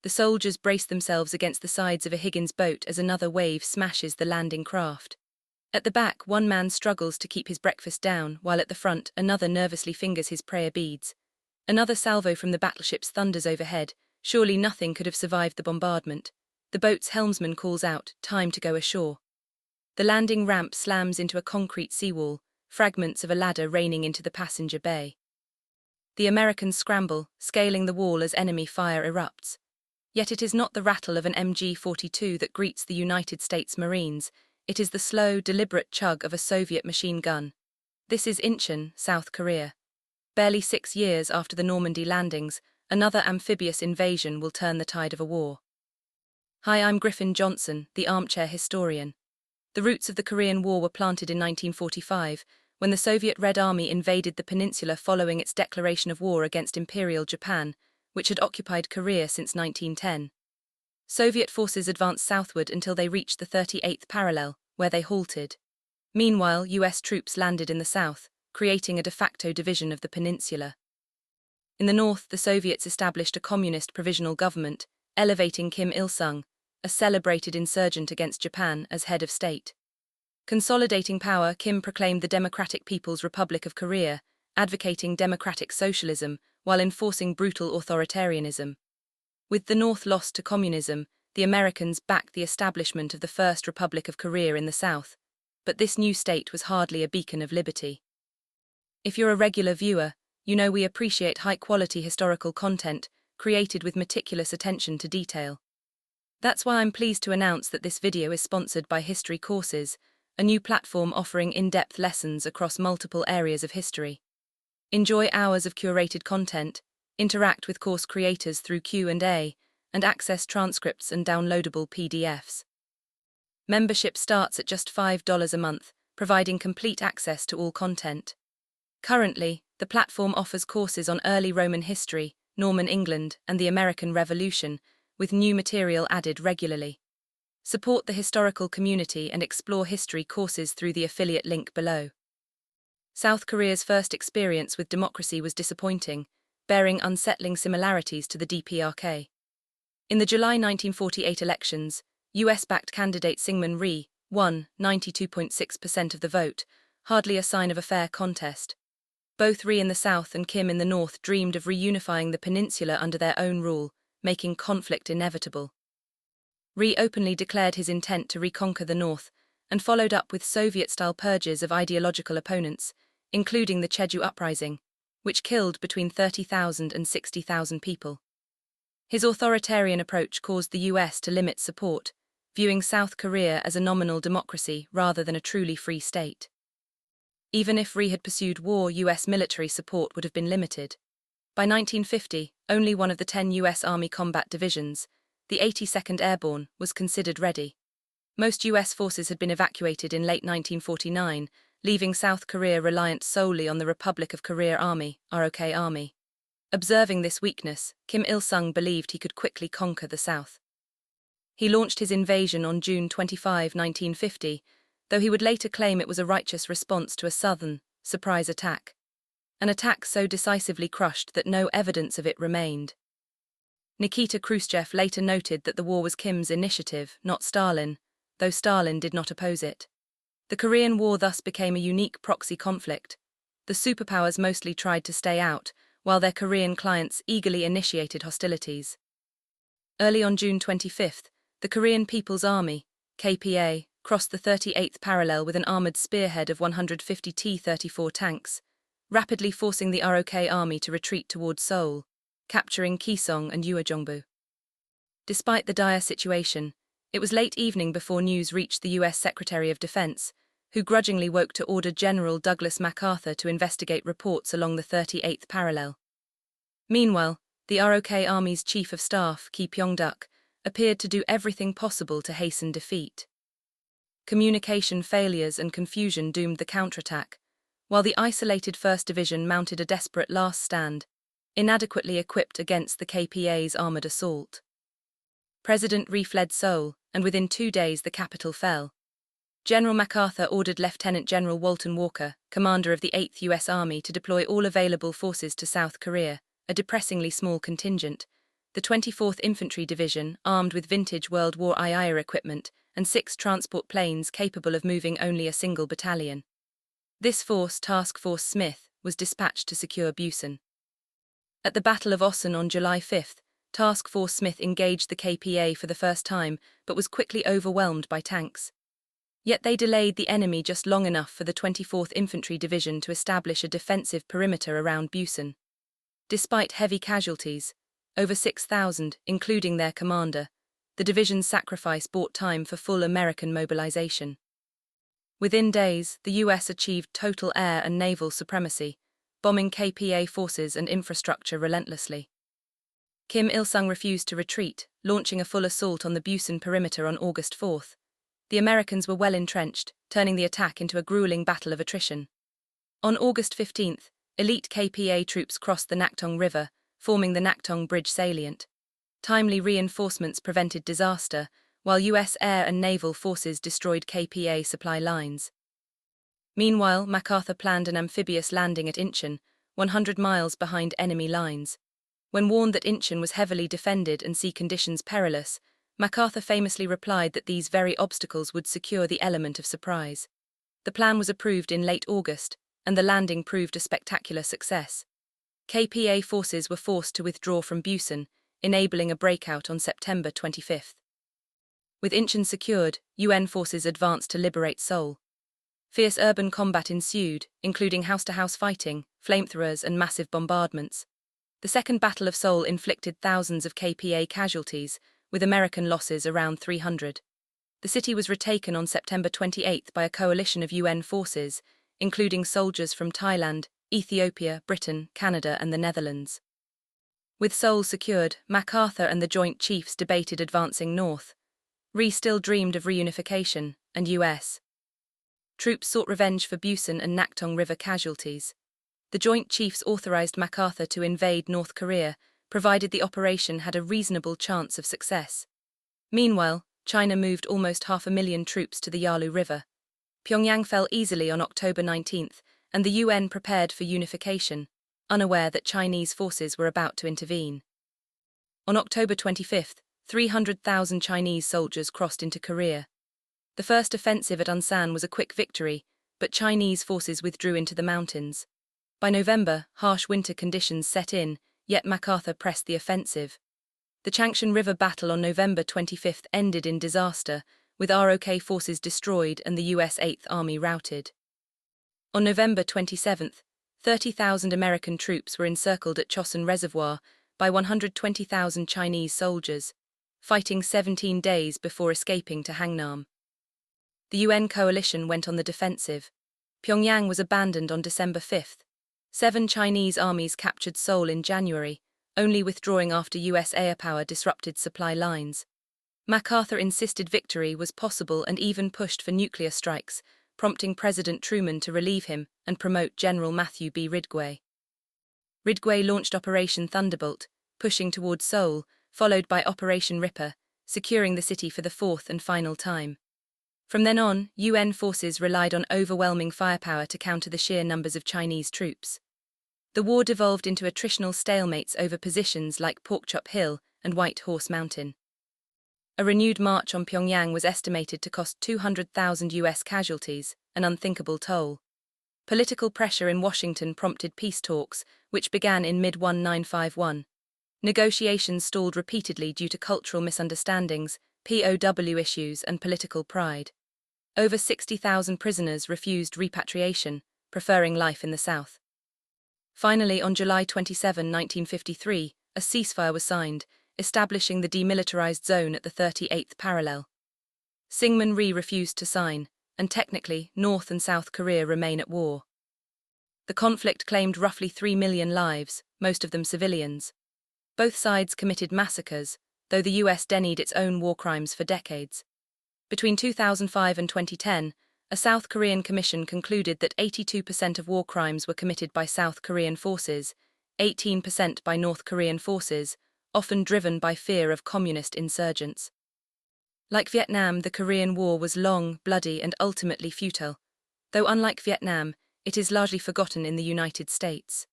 The soldiers brace themselves against the sides of a Higgins boat as another wave smashes the landing craft. At the back, one man struggles to keep his breakfast down, while at the front, another nervously fingers his prayer beads. Another salvo from the battleships thunders overhead. Surely nothing could have survived the bombardment. The boat's helmsman calls out, "Time to go ashore." The landing ramp slams into a concrete seawall, fragments of a ladder raining into the passenger bay. The Americans scramble, scaling the wall as enemy fire erupts. Yet it is not the rattle of an MG-42 that greets the United States Marines, it is the slow, deliberate chug of a Soviet machine gun. This is Incheon, South Korea. Barely 6 years after the Normandy landings, another amphibious invasion will turn the tide of a war. Hi, I'm Griffin Johnson, the armchair historian. The roots of the Korean War were planted in 1945, when the Soviet Red Army invaded the peninsula following its declaration of war against Imperial Japan, which had occupied Korea since 1910. Soviet forces advanced southward until they reached the 38th parallel, where they halted. Meanwhile, US troops landed in the south, creating a de facto division of the peninsula. In the north, the Soviets established a communist provisional government, elevating Kim Il-sung, a celebrated insurgent against Japan, as head of state. Consolidating power, Kim proclaimed the Democratic People's Republic of Korea, advocating democratic socialism while enforcing brutal authoritarianism. With the North lost to communism, the Americans backed the establishment of the First Republic of Korea in the South, but this new state was hardly a beacon of liberty. If you're a regular viewer, you know we appreciate high-quality historical content created with meticulous attention to detail. That's why I'm pleased to announce that this video is sponsored by History Courses, a new platform offering in-depth lessons across multiple areas of history. Enjoy hours of curated content, interact with course creators through Q&A, and access transcripts and downloadable PDFs. Membership starts at just $5 a month, providing complete access to all content. Currently, the platform offers courses on early Roman history, Norman England, and the American Revolution, with new material added regularly. Support the historical community and explore history courses through the affiliate link below. South Korea's first experience with democracy was disappointing, bearing unsettling similarities to the DPRK. In the July 1948 elections, US-backed candidate Syngman Rhee won 92.6% of the vote, hardly a sign of a fair contest. Both Rhee in the south and Kim in the north dreamed of reunifying the peninsula under their own rule, making conflict inevitable. Rhee openly declared his intent to reconquer the north, and followed up with Soviet-style purges of ideological opponents, including the Cheju Uprising, which killed between 30,000 and 60,000 people. His authoritarian approach caused the US to limit support, viewing South Korea as a nominal democracy rather than a truly free state. Even if Rhee had pursued war, US military support would have been limited. By 1950, only one of the 10 US Army combat divisions, the 82nd Airborne, was considered ready. Most US forces had been evacuated in late 1949, leaving South Korea reliant solely on the Republic of Korea Army, ROK Army. Observing this weakness, Kim Il-sung believed he could quickly conquer the South. He launched his invasion on June 25, 1950, though he would later claim it was a righteous response to a southern, surprise attack. An attack so decisively crushed that no evidence of it remained. Nikita Khrushchev later noted that the war was Kim's initiative, not Stalin, though Stalin did not oppose it. The Korean War thus became a unique proxy conflict. The superpowers mostly tried to stay out, while their Korean clients eagerly initiated hostilities. Early on June 25, the Korean People's Army, KPA, crossed the 38th parallel with an armored spearhead of 150 T-34 tanks, rapidly forcing the ROK Army to retreat towards Seoul, capturing Kaesong and Uijeongbu. Despite the dire situation, it was late evening before news reached the US Secretary of Defense, who grudgingly woke to order General Douglas MacArthur to investigate reports along the 38th parallel. Meanwhile, the ROK Army's Chief of Staff, Ki Pyong-duk, appeared to do everything possible to hasten defeat. Communication failures and confusion doomed the counterattack, while the isolated 1st Division mounted a desperate last stand, inadequately equipped against the KPA's armored assault. President Rhee fled Seoul, and within 2 days the capital fell. General MacArthur ordered Lieutenant General Walton Walker, commander of the 8th US Army, to deploy all available forces to South Korea, a depressingly small contingent, The 24th Infantry Division, armed with vintage World War II equipment, and 6 transport planes capable of moving only a single battalion. This force, Task Force Smith, was dispatched to secure Busan. At the Battle of Osun on July 5, Task Force Smith engaged the KPA for the first time, but was quickly overwhelmed by tanks. Yet they delayed the enemy just long enough for the 24th Infantry Division to establish a defensive perimeter around Busan. Despite heavy casualties, over 6,000, including their commander, the division's sacrifice bought time for full American mobilization. Within days, the US achieved total air and naval supremacy, bombing KPA forces and infrastructure relentlessly. Kim Il-sung refused to retreat, launching a full assault on the Busan perimeter on August 4. The Americans were well entrenched, turning the attack into a grueling battle of attrition. On August 15, elite KPA troops crossed the Naktong River, forming the Naktong Bridge salient. Timely reinforcements prevented disaster, while US air and naval forces destroyed KPA supply lines. Meanwhile, MacArthur planned an amphibious landing at Incheon, 100 miles behind enemy lines. When warned that Incheon was heavily defended and sea conditions perilous, MacArthur famously replied that these very obstacles would secure the element of surprise. The plan was approved in late August, and the landing proved a spectacular success. KPA forces were forced to withdraw from Busan, enabling a breakout on September 25. With Incheon secured, UN forces advanced to liberate Seoul. Fierce urban combat ensued, including house-to-house fighting, flamethrowers and massive bombardments. The Second Battle of Seoul inflicted thousands of KPA casualties, with American losses around 300. The city was retaken on September 28 by a coalition of UN forces, including soldiers from Thailand, Ethiopia, Britain, Canada and the Netherlands. With Seoul secured, MacArthur and the Joint Chiefs debated advancing north. Rhee still dreamed of reunification, and US troops sought revenge for Busan and Naktong River casualties. The Joint Chiefs authorized MacArthur to invade North Korea, provided the operation had a reasonable chance of success. Meanwhile, China moved almost 500,000 troops to the Yalu River. Pyongyang fell easily on October 19, and the UN prepared for unification, unaware that Chinese forces were about to intervene. On October 25, 300,000 Chinese soldiers crossed into Korea. The first offensive at Unsan was a quick victory, but Chinese forces withdrew into the mountains. By November, harsh winter conditions set in, yet MacArthur pressed the offensive. The Changshan River battle on November 25 ended in disaster, with ROK forces destroyed and the US 8th Army routed. On November 27, 30,000 American troops were encircled at Chosun Reservoir by 120,000 Chinese soldiers, fighting 17 days before escaping to Hangnam. The UN coalition went on the defensive. Pyongyang was abandoned on December 5. 7 Chinese armies captured Seoul in January, only withdrawing after US air power disrupted supply lines. MacArthur insisted victory was possible and even pushed for nuclear strikes, prompting President Truman to relieve him and promote General Matthew B. Ridgway. Ridgway launched Operation Thunderbolt, pushing towards Seoul, followed by Operation Ripper, securing the city for the fourth and final time. From then on, UN forces relied on overwhelming firepower to counter the sheer numbers of Chinese troops. The war devolved into attritional stalemates over positions like Porkchop Hill and White Horse Mountain. A renewed march on Pyongyang was estimated to cost 200,000 US casualties, an unthinkable toll. Political pressure in Washington prompted peace talks, which began in mid-1951. Negotiations stalled repeatedly due to cultural misunderstandings, POW issues and political pride. Over 60,000 prisoners refused repatriation, preferring life in the South. Finally, on July 27, 1953, a ceasefire was signed, establishing the demilitarized zone at the 38th parallel. Syngman Rhee refused to sign, and technically, North and South Korea remain at war. The conflict claimed roughly 3 million lives, most of them civilians. Both sides committed massacres, though the US denied its own war crimes for decades. Between 2005 and 2010, a South Korean commission concluded that 82% of war crimes were committed by South Korean forces, 18% by North Korean forces, often driven by fear of communist insurgents. Like Vietnam, the Korean War was long, bloody, and ultimately futile, though unlike Vietnam, it is largely forgotten in the United States.